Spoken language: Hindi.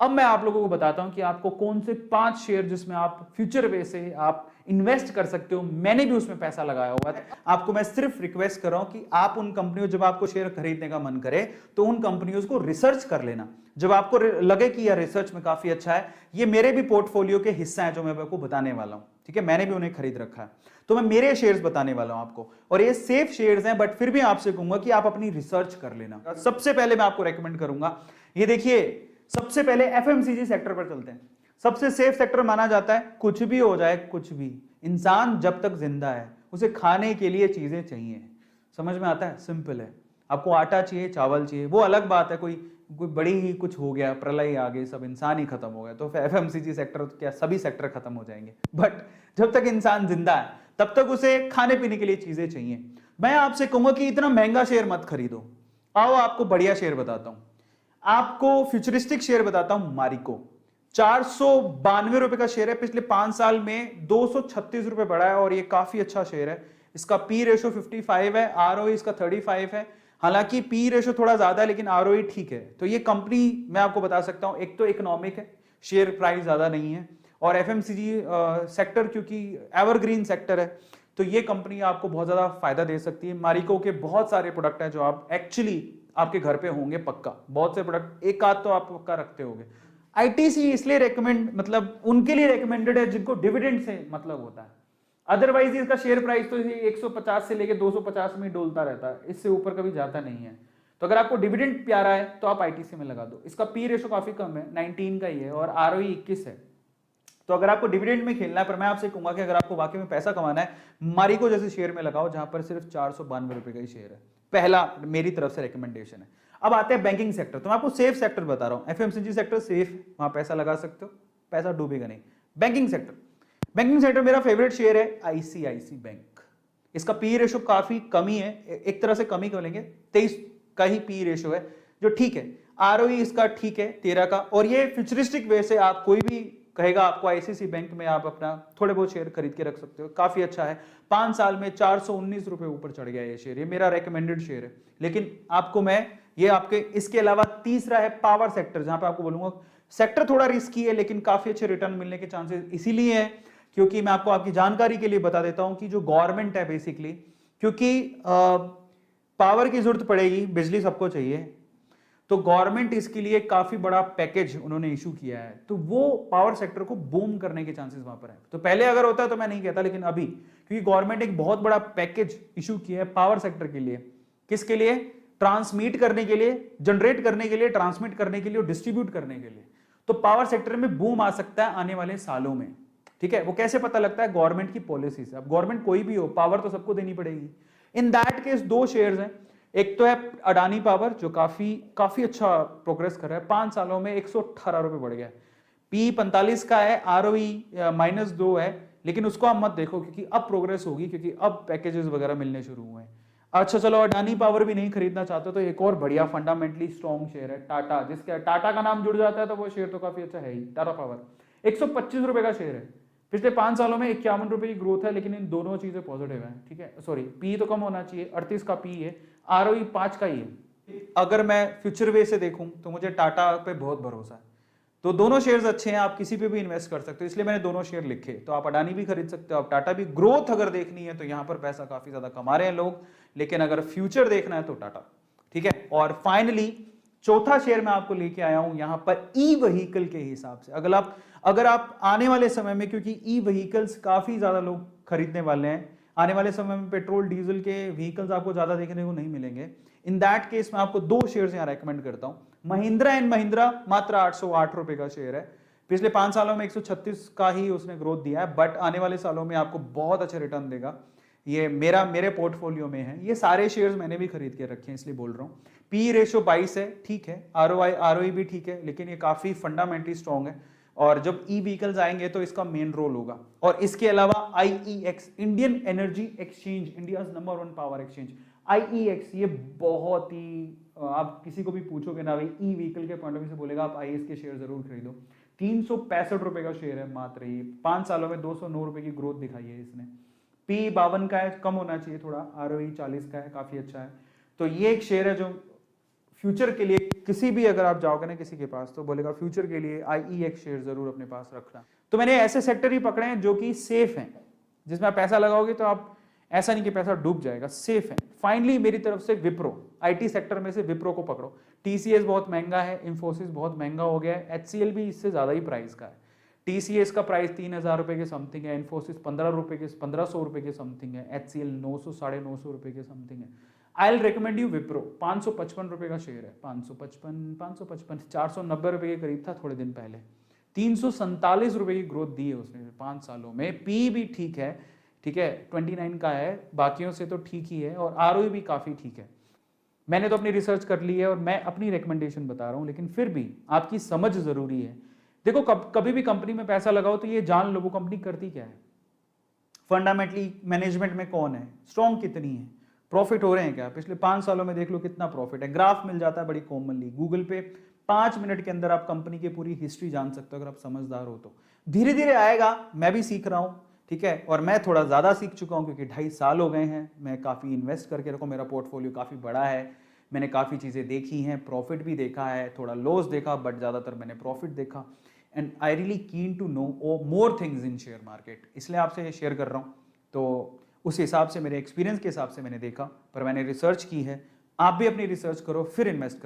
अब मैं आप लोगों को बताता हूं कि आपको कौन से 5 शेयर जिसमें आप फ्यूचर वे से आप इन्वेस्ट कर सकते हो। मैंने भी उसमें पैसा लगाया हुआ है। आपको मैं सिर्फ रिक्वेस्ट कर रहा हूं कि आप उन कंपनियों, जब आपको शेयर खरीदने का मन करे तो उन कंपनियों को रिसर्च कर लेना। जब आपको लगे कि यह रिसर्च में काफी अच्छा है, ये मेरे भी पोर्टफोलियो के हिस्सा है जो मैं आपको बताने वाला हूं, ठीक है, मैंने भी उन्हें खरीद रखा है, तो मैं मेरे शेयर्स बताने वाला हूं आपको, और ये सेफ शेयर्स हैं, बट फिर भी आपसे कहूंगा कि आप अपनी रिसर्च कर लेना। सबसे पहले मैं आपको रेकमेंड करूंगा, ये देखिए, सबसे पहले एफएमसीजी सेक्टर पर चलते हैं। सबसे सेफ सेक्टर माना जाता है, कुछ भी हो जाए, कुछ भी, इंसान जब तक जिंदा है उसे खाने के लिए चीजें चाहिए। समझ में आता है? सिंपल है। आपको आटा चाहिए, चावल चाहिए, वो अलग बात है, कोई कोई बड़ी ही कुछ हो गया, प्रलय आ गई, सब इंसान ही खत्म हो गया, तो एफएमसीजी सेक्टर क्या, सभी सेक्टर खत्म हो जाएंगे। बट जब तक इंसान जिंदा है तब तक उसे खाने पीने के लिए चीजें चाहिए। मैं आपसे कहूंगा कि इतना महंगा शेयर मत खरीदो। आओ आपको बढ़िया शेयर बताता हूं, आपको फ्यूचरिस्टिक शेयर बताता हूं। मारिको 492 रुपए का शेयर है, पिछले 5 साल में 236 रुपए बढ़ा है, और ये काफी अच्छा शेयर है। इसका पी रेशो 55 है, आरओई इसका 35 है। हालांकि पी रेशो थोड़ा ज्यादा है लेकिन आरओई ठीक है। तो ये कंपनी मैं आपको बता सकता हूं, एक तो इकोनॉमिक है, शेयर प्राइस ज्यादा नहीं है, और एफएमसीजी सेक्टर क्योंकि एवरग्रीन सेक्टर है, तो ये कंपनी आपको बहुत ज्यादा फायदा दे सकती है। मारिको के बहुत सारे प्रोडक्ट हैं जो आप एक्चुअली आपके घर पे होंगे पक्का, बहुत से प्रोडक्ट, एक आध तो आप पक्का रखते होंगे। आईटीसी इसलिए रेकमेंड, मतलब उनके लिए रेकमेंडेड है जिनको डिविडेंड से मतलब होता है। अदरवाइज इसका शेयर प्राइस तो 150 से लेके 250 में डोलता रहता है, इससे ऊपर कभी जाता नहीं है। तो अगर आपको डिविडेंड प्यारा है तो आप आईटीसी में लगा दो। इसका पी रेशो काफी कम है, 19 का ही है, और आरओई 21 है। तो अगर आपको डिविडेंड में खेलना है, पर मैं आपसे कहूंगा कि अगर आपको वाकई में पैसा कमाना है, मारिको जैसे शेयर में लगाओ जहां पर सिर्फ 492 रुपए का ही शेयर है। पहला मेरी तरफ से रिकमेंडेशन है। अब आते हैं बैंकिंग सेक्टर, तो मैं आपको सेफ सेक्टर बता रहा हूं। एफएमसीजी सेक्टर सेफ, वहां पैसा लगा सकते हो, पैसा डूबेगा नहीं। बैंकिंग सेक्टर, बैंकिंग सेक्टर मेरा फेवरेट शेयर है आईसीआईसी बैंक। इसका पी रेशो काफी कमी है, एक तरह से कमी बोलेंगे, 23 का ही पी रेशो है, जो ठीक है। आरओई इसका ठीक है 13 का, और ये फ्यूचरिस्टिक वे से आप कोई भी कहेगा आपको आईसीआईसी बैंक में आप अपना थोड़े बहुत शेयर खरीद के रख सकते हो, काफी अच्छा है। 5 साल में 419 रुपए ऊपर चढ़ गया ये शेयर, ये मेरा रेकमेंडेड शेयर है। लेकिन आपको मैं ये आपके, इसके अलावा तीसरा है पावर सेक्टर, जहां पे आपको बोलूंगा सेक्टर थोड़ा रिस्की है लेकिन काफी अच्छे रिटर्न मिलने के चांसेस इसीलिए है क्योंकि मैं आपको आपकी जानकारी के लिए बता देता हूं कि जो गवर्नमेंट है बेसिकली, क्योंकि पावर की जरूरत पड़ेगी, बिजली सबको चाहिए, तो गवर्नमेंट इसके लिए काफी बड़ा पैकेज उन्होंने इशू किया है, तो वो पावर सेक्टर को बूम करने के चांसेस वहां पर है। तो पहले अगर होता तो मैं नहीं कहता, लेकिन अभी क्योंकि गवर्नमेंट एक बहुत बड़ा पैकेज इशू किया है पावर सेक्टर के लिए, किसके लिए? ट्रांसमिट करने के लिए, जनरेट करने के लिए, ट्रांसमिट करने के लिए और डिस्ट्रीब्यूट करने के लिए। तो पावर सेक्टर में बूम आ सकता है आने वाले सालों में, ठीक है। वो कैसे पता लगता है? गवर्नमेंट की पॉलिसी से। अब गवर्नमेंट कोई भी हो, पावर तो सबको देनी पड़ेगी। इन दैट केस दो शेयर्स हैं, एक तो है अडानी पावर जो काफी अच्छा प्रोग्रेस कर रहा है, 5 सालों में 118 रुपए बढ़ गया है, पी 45 का है, आरओई -2 है, लेकिन उसको आप मत देखो क्योंकि अब प्रोग्रेस होगी, क्योंकि अब पैकेजेस वगैरह मिलने शुरू हुए हैं। अच्छा चलो, अडानी पावर भी नहीं खरीदना चाहते तो एक और बढ़िया फंडामेंटली स्ट्रॉन्ग शेयर है टाटा, जिसका टाटा का नाम जुड़ जाता है तो वो शेयर तो काफी अच्छा है ही। टाटा पावर 125 रुपए का शेयर है, पिछले 5 सालों में 51 रुपए की ग्रोथ है, लेकिन इन दोनों चीजें पॉजिटिव है, ठीक है। सॉरी, पी तो कम होना चाहिए, 38 का पी है, आरओई 5 का ही है। अगर मैं फ्यूचर वे से देखूं तो मुझे टाटा पे बहुत भरोसा है, तो दोनों शेयर्स अच्छे हैं, आप किसी पे भी इन्वेस्ट कर सकते हो, इसलिए मैंने दोनों शेयर लिखे। तो आप अडानी भी खरीद सकते हो, आप टाटा भी। ग्रोथ अगर देखनी है तो यहां पर पैसा काफी ज्यादा कमा रहे हैं लोग, लेकिन अगर फ्यूचर देखना है तो टाटा, ठीक है। और फाइनली चौथा शेयर मैं आपको लेके आया हूं यहां पर ई व्हीकल के हिसाब से। अगर आप आने वाले समय में, क्योंकि ई व्हीकल्स काफी ज्यादा लोग खरीदने वाले हैं, आने वाले समय में पेट्रोल डीजल के व्हीकल्स आपको ज्यादा देखने को नहीं मिलेंगे, इन दैट केस मैं आपको 2 शेयर्स यहां रेकमेंड करता हूं। महिंद्रा एंड महिंद्रा मात्र 808 रुपए का शेयर है, पिछले 5 सालों में 136 का ही उसने ग्रोथ दिया है, बट आने वाले सालों में आपको बहुत अच्छा रिटर्न देगा। ये मेरे पोर्टफोलियो में है, ये सारे शेयर्स मैंने भी खरीद के रखे हैं, इसलिए बोल रहा हूँ। पी रेशो 22 है, ठीक है, आरओई भी ठीक है, लेकिन ये काफी फंडामेंटली स्ट्रॉन्ग है, और जब ई व्हीकल्स आएंगे तो इसका मेन रोल होगा। और इसके अलावा IEX, Indian energy exchange, India number 1 power exchange, IEX, ये बहुत ही, आप किसी को भी पूछोगे ना भाई ई व्हीकल के पॉइंट ऑफ व्यू से, बोलेगा आप आईईएक्स के शेयर जरूर खरीदो। 365 रुपए का शेयर है मात्र, ये 5 सालों में 209 रुपए की ग्रोथ दिखाई है इसने। पी 52 का है, कम होना चाहिए थोड़ा, आरओई 40 का है, काफी अच्छा है। तो ये एक शेयर है जो फ्यूचर के लिए किसी भी अगर आप जाओगे ना किसी के पास तो बोलेगा फ्यूचर के लिए IEX शेयर जरूर अपने पास रखना। तो मैंने ऐसे सेक्टर ही पकड़े हैं जो कि सेफ हैं, जिसमें आप पैसा लगाओगे तो आप ऐसा नहीं कि पैसा डूब जाएगा, सेफ है। फाइनली मेरी तरफ से विप्रो, IT सेक्टर में से विप्रो को पकड़ो। TCS बहुत महंगा है, इंफोसिस बहुत महंगा हो गया है, HCL भी इससे ज्यादा ही प्राइस का है। TCS का प्राइस 3,000 रुपए के समथिंग है, इंफोसिस 1500 रुपए के समथिंग है, HCL 900 950 रुपए के समथिंग है। I will recommend you Wipro. 555 रुपए का शेयर है, 555 490 रुपए के करीब था थोड़े दिन पहले। 347 रुपए की ग्रोथ दी है उसने 5 सालों में। पी भी ठीक है, ठीक है, 29 का है, बाकियों से तो ठीक ही है, और ROE भी काफी ठीक है। मैंने तो अपनी रिसर्च कर ली है और मैं अपनी रिकमेंडेशन बता रहा हूं, लेकिन फिर भी आपकी समझ जरूरी है। देखो कभी भी कंपनी में पैसा लगाओ तो ये जान लो वो कंपनी करती क्या है, फंडामेंटली मैनेजमेंट में कौन है, स्ट्रॉन्ग कितनी है, प्रॉफिट हो रहे हैं क्या, पिछले 5 सालों में देख लो कितना प्रॉफिट है। ग्राफ मिल जाता है बड़ी कॉमनली गूगल पे, 5 मिनट के अंदर आप कंपनी की पूरी हिस्ट्री जान सकते हो अगर आप समझदार हो तो। धीरे धीरे आएगा, मैं भी सीख रहा हूं, ठीक है, और मैं थोड़ा ज्यादा सीख चुका हूं क्योंकि 2.5 साल हो गए हैं, मैं काफी इन्वेस्ट करके रखा, मेरा पोर्टफोलियो काफी बड़ा है, मैंने काफी चीजें देखी हैं, प्रॉफिट भी देखा है, थोड़ा लॉस देखा, बट ज्यादातर मैंने प्रॉफिट देखा। And I really keen to know more things in share market, इसलिए आपसे शेयर कर रहा हूं। तो उस हिसाब से मेरे एक्सपीरियंस के हिसाब से मैंने देखा, पर मैंने रिसर्च की है, आप भी अपनी रिसर्च करो फिर इन्वेस्ट करो।